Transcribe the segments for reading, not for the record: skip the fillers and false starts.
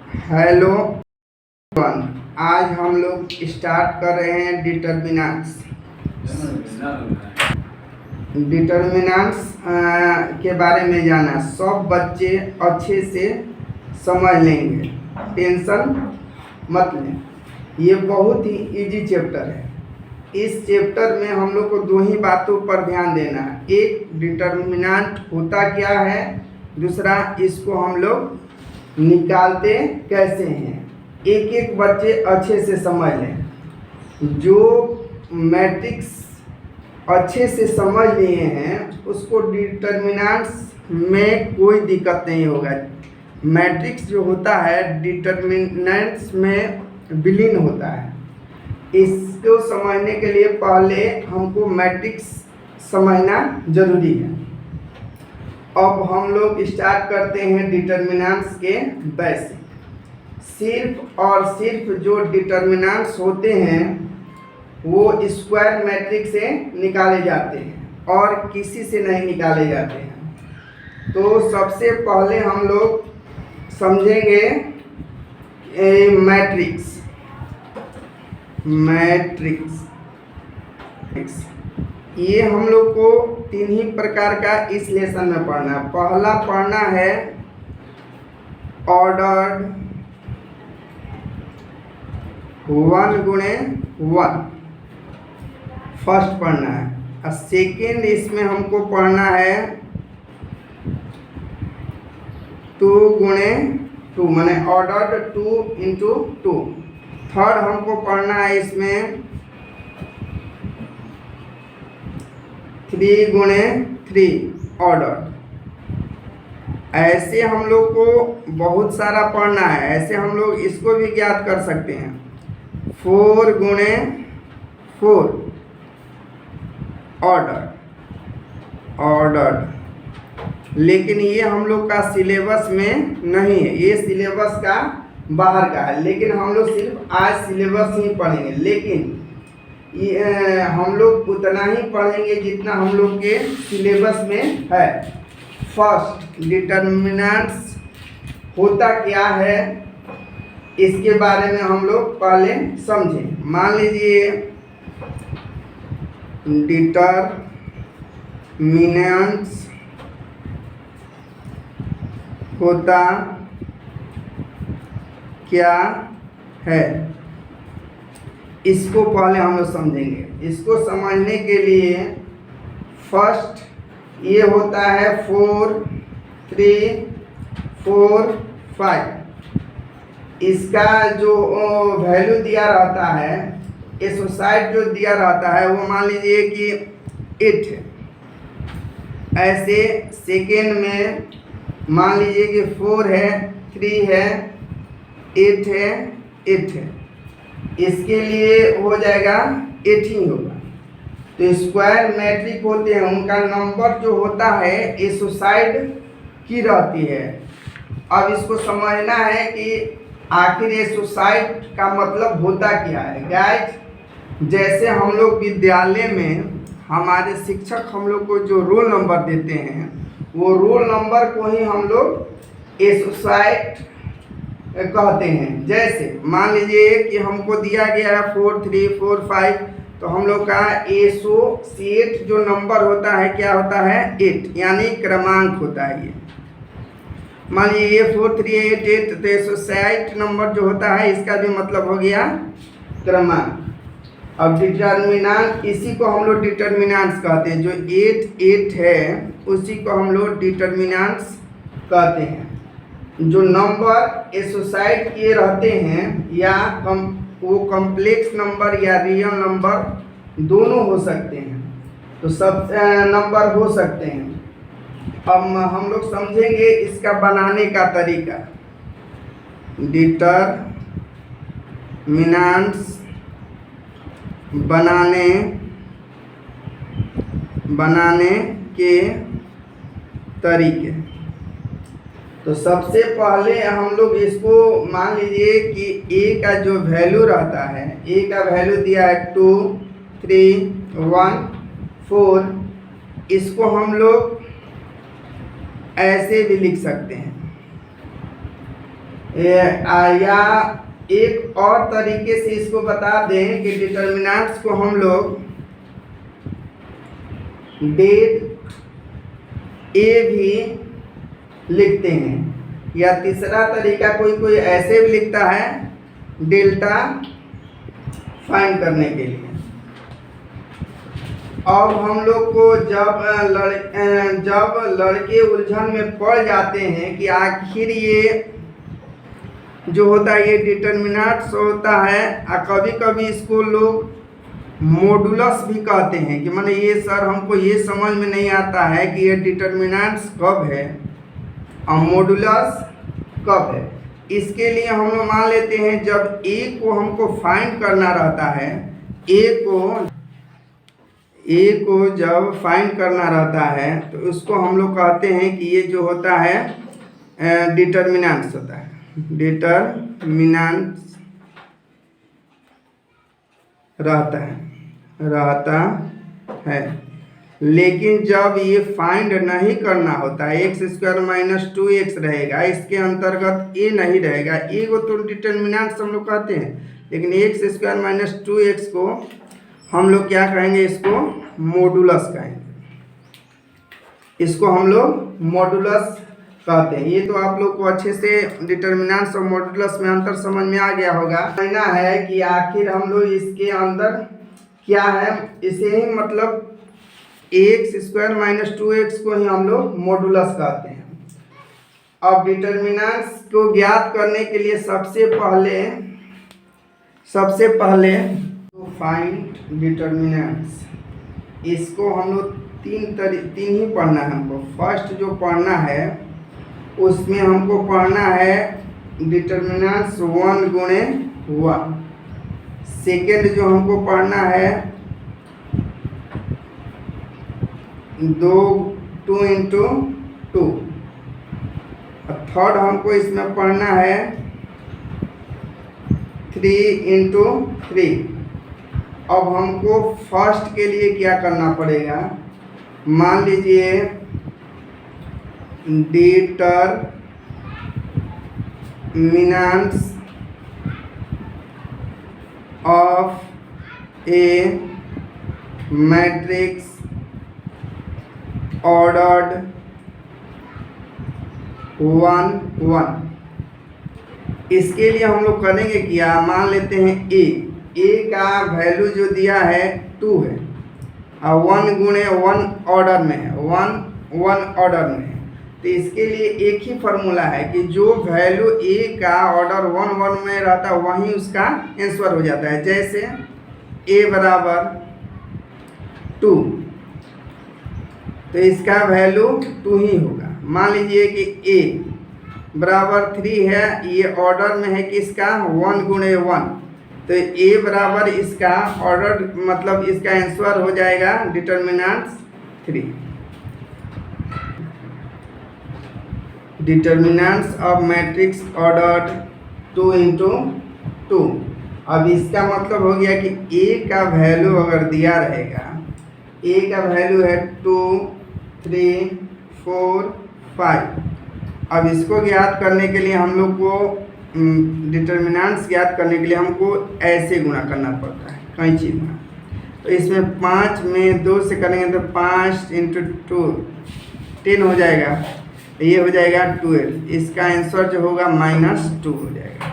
Hello one. आज हम लोग स्टार्ट कर रहे हैं डिटर्मिनेंट्स। डिटर्मिनेंट्स के बारे में जाना सब बच्चे अच्छे से समझ लेंगे, टेंशन मत लें। ये बहुत ही इजी चैप्टर है। इस चैप्टर में हम लोग को दो ही बातों पर ध्यान देना है। एक, डिटर्मिनेंट होता क्या है, दूसरा इसको हम लोग निकालते कैसे हैं। एक एक बच्चे अच्छे से समझ लें। जो मैट्रिक्स अच्छे से समझ लिए हैं उसको डिटर्मिनेंट्स में कोई दिक्कत नहीं होगा। मैट्रिक्स जो होता है डिटर्मिनेंट्स में विलीन होता है। इसको समझने के लिए पहले हमको मैट्रिक्स समझना जरूरी है। अब हम लोग स्टार्ट करते हैं डिटर्मिनेंट्स के बेसिक। सिर्फ और सिर्फ जो डिटर्मिनेंट्स होते हैं वो स्क्वायर मैट्रिक्स से निकाले जाते हैं और किसी से नहीं निकाले जाते हैं। तो सबसे पहले हम लोग समझेंगे मैट्रिक्स। ये हम लोग को तीन ही प्रकार का इस लेसन में पढ़ना है। पहला पढ़ना है ऑर्डर्ड 1 गुणे 1, फर्स्ट पढ़ना है। और सेकेंड इसमें हमको पढ़ना है 2 गुणे 2, माने ऑर्डर्ड 2 इंटू 2। थर्ड हमको पढ़ना है इसमें 3 गुणे 3 ऑर्डर। ऐसे हम लोग को बहुत सारा पढ़ना है। ऐसे हम लोग इसको भी ज्ञात कर सकते हैं 4 गुणे 4 ऑर्डर। लेकिन ये हम लोग का सिलेबस में नहीं है, ये सिलेबस का बाहर का है। लेकिन हम लोग सिर्फ आज सिलेबस ही पढ़ेंगे। लेकिन हम लोग उतना ही पढ़ेंगे जितना हम लोग के सिलेबस में है। फर्स्ट, डिटर्मिनेंट्स होता क्या है इसके बारे में हम लोग पहले समझें। मान लीजिए डिटर्मिनेंट्स होता क्या है, इसको पहले हम लोग समझेंगे। इसको समझने के लिए फर्स्ट ये होता है 4 3 4 5। इसका जो वैल्यू दिया रहता है, एसोसाइड जो दिया रहता है वो मान लीजिए कि 8 है। ऐसे सेकेंड में मान लीजिए कि 4 है, 3 है, 8 है, 8 है। इसके लिए हो जाएगा 8 ही होगा। तो स्क्वायर मैट्रिक होते हैं, उनका नंबर जो होता है एसोसाइड की रहती है। अब इसको समझना है कि आखिर एसोसाइड का मतलब होता क्या है। गाइस, जैसे हम लोग विद्यालय में हमारे शिक्षक हम लोग को जो रोल नंबर देते हैं वो रोल नंबर को ही हम लोग एसोसाइड कहते हैं। जैसे मान लीजिए कि हमको दिया गया है 4 3 4 5, तो हम लोग का एसोसिएट जो नंबर होता है क्या होता है 8, यानी क्रमांक होता है। ये मान लीजिए ये 4 3 8 8, तो एसोसिएट नंबर जो होता है इसका भी मतलब हो गया क्रमांक। अब डिटर्मिनेंट, इसी को हम लोग डिटर्मिनेंट्स कहते हैं। जो 8 8 है उसी को हम लोग डिटर्मिनेंट्स कहते हैं। जो नंबर एसोसाइड किए रहते हैं या वो कॉम्प्लेक्स नंबर या रियल नंबर दोनों हो सकते हैं, तो सब नंबर हो सकते हैं। अब हम लोग समझेंगे इसका बनाने का तरीका। डिटर्मिनेंट्स बनाने के तरीके। तो सबसे पहले हम लोग इसको मान लीजिए कि a का जो वैल्यू रहता है, a का वैल्यू दिया है 2 3 1 4। इसको हम लोग ऐसे भी लिख सकते हैं, या एक और तरीके से इसको बता दें कि डिटर्मिनेंट्स को हम लोग डेल ए भी लिखते हैं, या तीसरा तरीका कोई ऐसे भी लिखता है डेल्टा फाइंड करने के लिए। अब हम लोग को जब लड़के उलझन में पड़ जाते हैं कि आखिर ये जो होता है ये डिटर्मिनेंट्स होता है, कभी कभी इसको लोग मॉडुलस भी कहते हैं कि माने ये सर हमको ये समझ में नहीं आता है कि ये डिटर्मिनेंट्स कब है और मॉडुलस कब है। इसके लिए हम लोग मान लेते हैं जब ए को हमको फाइंड करना रहता है, ए को जब फाइंड करना रहता है तो उसको हम लोग कहते हैं कि ये जो होता है डिटर्मिनेंट्स होता है, डिटर्मिनेंट्स रहता है। लेकिन जब ये फाइंड नहीं करना होता है, एक्स स्क्वायर माइनस 2x रहेगा, इसके अंतर्गत ए नहीं रहेगा। ए को तो डिटर्मिनेंट्स हम लोग कहते हैं, लेकिन एक्स स्क्वायर माइनस 2x को हम लोग क्या कहेंगे, इसको मॉडुलस कहेंगे। इसको हम लोग मॉडुलस कहते हैं। ये तो आप लोग को अच्छे से डिटर्मिनेंट्स और मॉडुलस में अंतर समझ में आ गया होगा। कहना है कि आखिर हम लोग इसके अंदर क्या है, इसे ही मतलब एक्स स्क्वायर माइनस 2x को ही हम लोग मॉडुलस कहते हैं। अब डिटर्मिनेंट्स को ज्ञात करने के लिए सबसे पहले तो फाइंड डिटर्मिनेंट्स, इसको हम लोग तीन ही पढ़ना है हमको। फर्स्ट जो पढ़ना है उसमें हमको पढ़ना है डिटर्मिनेंट्स 1 गुणे 1। सेकेंड जो हमको पढ़ना है 2 इंटू 2। थर्ड हमको इसमें पढ़ना है 3 इंटू 3। अब हमको फर्स्ट के लिए क्या करना पड़ेगा, मान लीजिए determinants of A matrix ordered 1 1। इसके लिए हम लोग करेंगे क्या, मान लेते हैं ए का वैल्यू जो दिया है 2 है और 1 गुणे 1 ऑर्डर में है, 1 ऑर्डर में है। तो इसके लिए एक ही फार्मूला है कि जो वैल्यू ए का ऑर्डर 1 1 में रहता है वहीं उसका आंसर हो जाता है। जैसे ए बराबर 2 तो इसका वैल्यू 2 ही होगा। मान लीजिए कि ए बराबर 3 है, ये ऑर्डर में है कि इसका 1 गुणे 1, तो ए बराबर इसका ऑर्डर मतलब इसका आंसर हो जाएगा determinants 3। Determinants of matrix ordered 2 into 2। अब इसका मतलब हो गया कि ए का वैल्यू अगर दिया रहेगा, ए का वैल्यू है 2 3 4 5। अब इसको ज्ञात करने के लिए हम लोग को डिटर्मिनेंट्स ज्ञात करने के लिए हमको ऐसे गुणा करना पड़ता है, कैंची गुणा। तो इसमें 5 में 2 से करेंगे तो 5 इंटू 2 10 हो जाएगा, ये हो जाएगा 12। इसका आंसर जो होगा -2 हो जाएगा।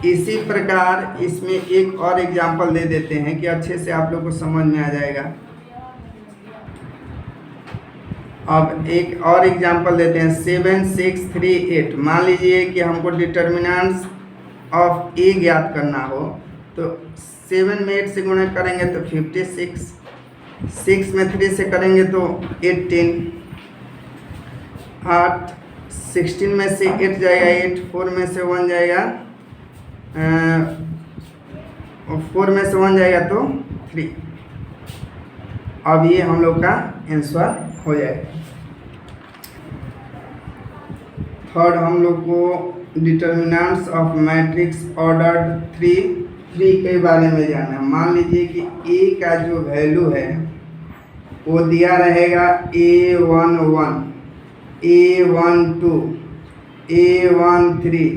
इसी प्रकार इसमें एक और एग्जांपल दे देते हैं कि अच्छे से आप लोग को समझ में आ जाएगा। अब एक और एग्जांपल देते हैं 7 6 3 8। मान लीजिए कि हमको डिटर्मिनेंट्स ऑफ ए ज्ञात करना हो, तो 7 में 8 से गुणा करेंगे तो 56, 6 में 3 से करेंगे तो 18, 8 16 में से 8 जाएगा 8, 4 में से 1 जाएगा 4 में से 1 जाएगा तो 3। अब ये हम लोग का आंसर हो जाएगा। थर्ड हम लोग को डिटर्मिनेंट्स ऑफ मैट्रिक्स ऑर्डर्ड 3 के बारे में जानना है। मान लीजिए कि ए का जो वैल्यू है वो दिया रहेगा A11, A12, A13,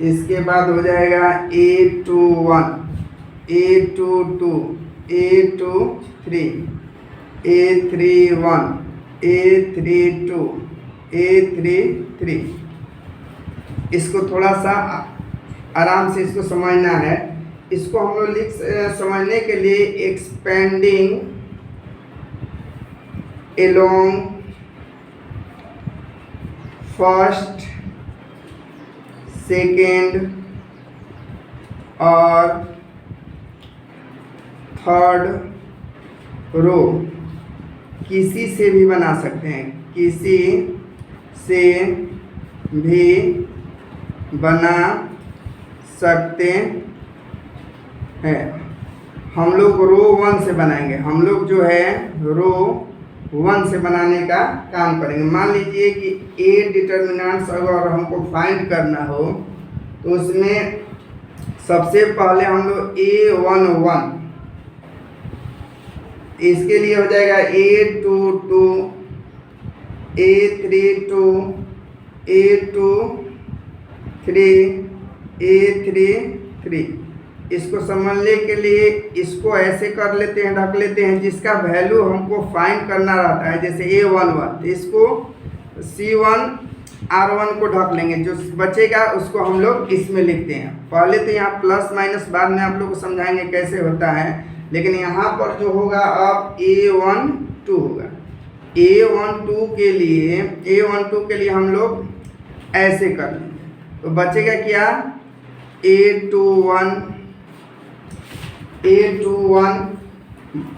इसके बाद हो जाएगा A21, A22, A23, A31, A32, A33। इसको थोड़ा सा आराम से इसको समझना है। इसको हम लोग समझने के लिए एक्सपेंडिंग एलोंग फर्स्ट, सेकेंड और थर्ड रो किसी से भी बना सकते हैं, किसी से भी बना सकते हैं। हम लोग रो 1 से बनाएंगे। हम लोग जो है रो 1 से बनाने का काम करेंगे। मान लीजिए कि ए डिटर्मिनेंट्स अगर हमको फाइंड करना हो तो उसमें सबसे पहले हम लोग A11, इसके लिए हो जाएगा A22, A32, A23, A33। इसको समझने के लिए इसको ऐसे कर लेते हैं, ढक लेते हैं, जिसका वैल्यू हमको फाइंड करना रहता है। जैसे A11, तो इसको C1 R1 को ढक लेंगे, जो बचेगा उसको हम लोग इसमें लिखते हैं। पहले तो यहाँ प्लस माइनस बाद में आप लोग को समझाएंगे कैसे होता है, लेकिन यहाँ पर जो होगा अब A12 होगा। A12 के लिए हम लोग ऐसे कर लेंगे, तो बचेगा क्या, A21,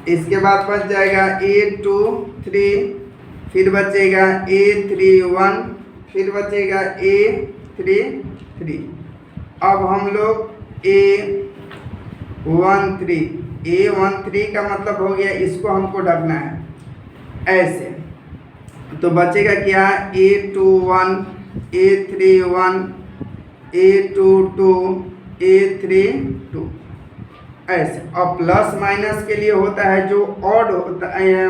इसके बाद बच जाएगा A23, फिर बचेगा A31, फिर बचेगा A33। अब हम लोग A13 का मतलब हो गया इसको हमको ढकना है ऐसे, तो बचेगा क्या, A21, A31, A22, A32 ऐसे। और प्लस माइनस के लिए होता है जो ऑड होता है,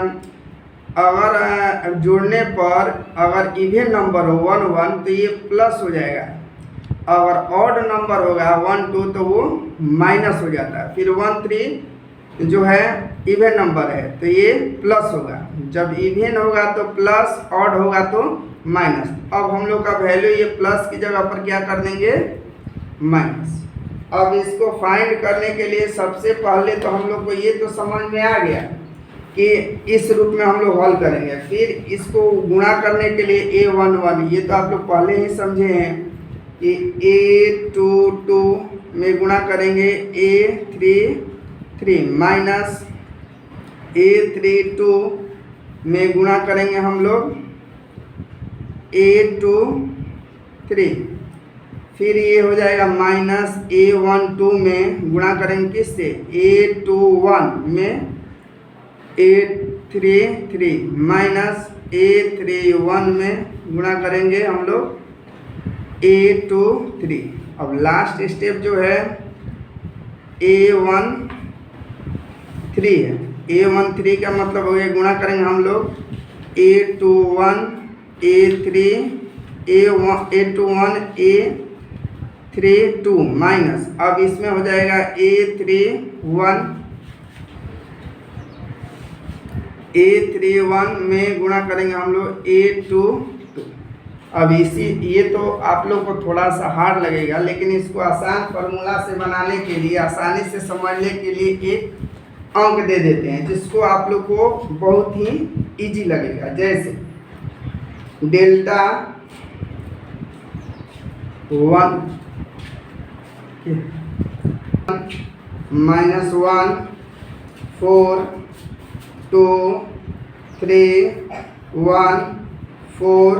अगर जोड़ने पर अगर इवन नंबर हो 1 1 तो ये प्लस हो जाएगा, अगर ऑड नंबर होगा 1 2 तो वो माइनस हो जाता है। फिर 1 3 जो है इवन नंबर है तो ये प्लस होगा, जब इवन होगा तो प्लस, ऑड होगा तो माइनस। अब हम लोग का वैल्यू ये प्लस की जगह पर क्या कर देंगे, माइनस। अब इसको फाइंड करने के लिए सबसे पहले तो हम लोग को ये तो समझ में आ गया कि इस रूप में हम लोग हल करेंगे। फिर इसको गुणा करने के लिए A11, ये तो आप लोग पहले ही समझे हैं कि A22 में गुणा करेंगे A33 माइनस A32 में गुणा करेंगे हम लोग A23, फिर ये हो जाएगा माइनस A12 में गुणा करेंगे किससे, A21 में A33 माइनस A31 में गुणा करेंगे हम लोग A23। अब लास्ट स्टेप जो है A13 है, A13 का मतलब हो गया गुणा करेंगे हम लोग A21 A3 A21 A32 minus, अब इसमें हो जाएगा A31 में गुणा करेंगे हम लोग A22। अब ये तो आप लोग को थोड़ा सा हार्ड लगेगा, लेकिन इसको आसान फार्मूला से बनाने के लिए, आसानी से समझने के लिए एक अंक दे देते हैं जिसको आप लोग को बहुत ही इजी लगेगा। जैसे डेल्टा 1 माइनस 1 4 2 3 1 4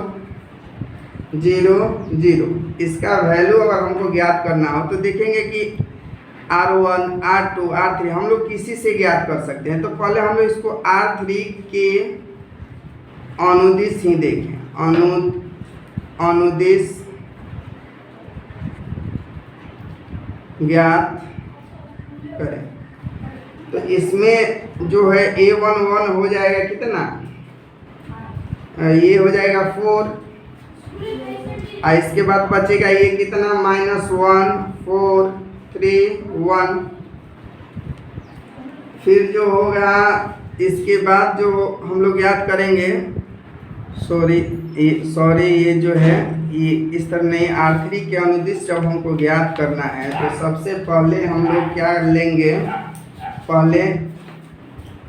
0 0। इसका वैल्यू अगर हमको ज्ञात करना हो तो देखेंगे कि R1 R2 R3 हम लोग किसी से ज्ञात कर सकते हैं। तो पहले हम लोग इसको R3 के अनुदिश ही देखें, अनुदिश ज्ञात करें। तो इसमें जो है A11 हो जाएगा कितना, ये हो जाएगा 4, इसके बाद बचेगा ये कितना, -1 4 3 1। फिर जो होगा इसके बाद जो हम लोग याद करेंगे, सॉरी ये जो है ये इस तरह नहीं, R3 के अनुदिश जब हमको ज्ञात करना है तो सबसे पहले हम लोग क्या लेंगे, पहले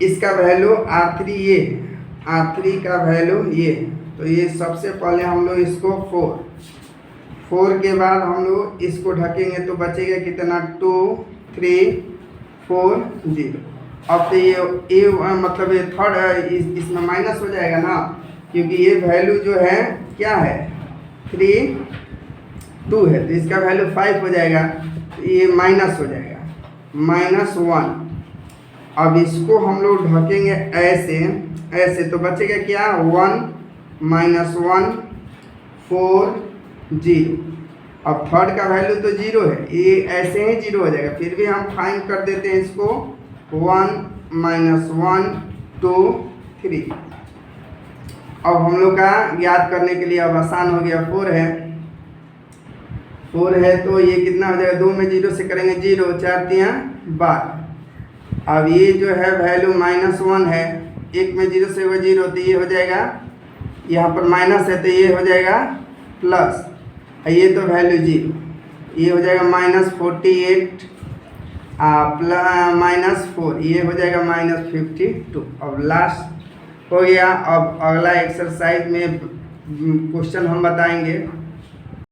इसका वैल्यू R3 ये, R3 का वैल्यू ये, तो ये सबसे पहले हम लोग इसको 4 के बाद हम लोग इसको ढकेंगे तो बचेगा कितना, 2 3 4 0। अब तो ये मतलब ये थर्ड इसमें माइनस हो जाएगा ना, क्योंकि ये वैल्यू जो है क्या है, 3 2 है, तो इसका वैल्यू 5 हो जाएगा, तो ये माइनस हो जाएगा, -1। अब इसको हम लोग ढकेंगे ऐसे तो बचेगा क्या, 1 -1 4 0। अब थर्ड का वैल्यू तो 0 है, ये ऐसे ही 0 हो जाएगा, फिर भी हम फाइंड कर देते हैं इसको, 1 -1 2 3। अब हम लोग का याद करने के लिए अब आसान हो गया, 4 है तो ये कितना हो जाएगा, 2 में 0 से करेंगे 0, 4 3 12। अब ये जो है वैल्यू -1 है, 1 में 0 से होगा 0, तो ये हो जाएगा, यहाँ पर माइनस है तो ये हो जाएगा प्लस, ये तो वैल्यू 0, ये हो जाएगा -48 -4, ये हो जाएगा -52। अब लास्ट हो गया। अब अगला एक्सरसाइज में क्वेश्चन हम बताएंगे।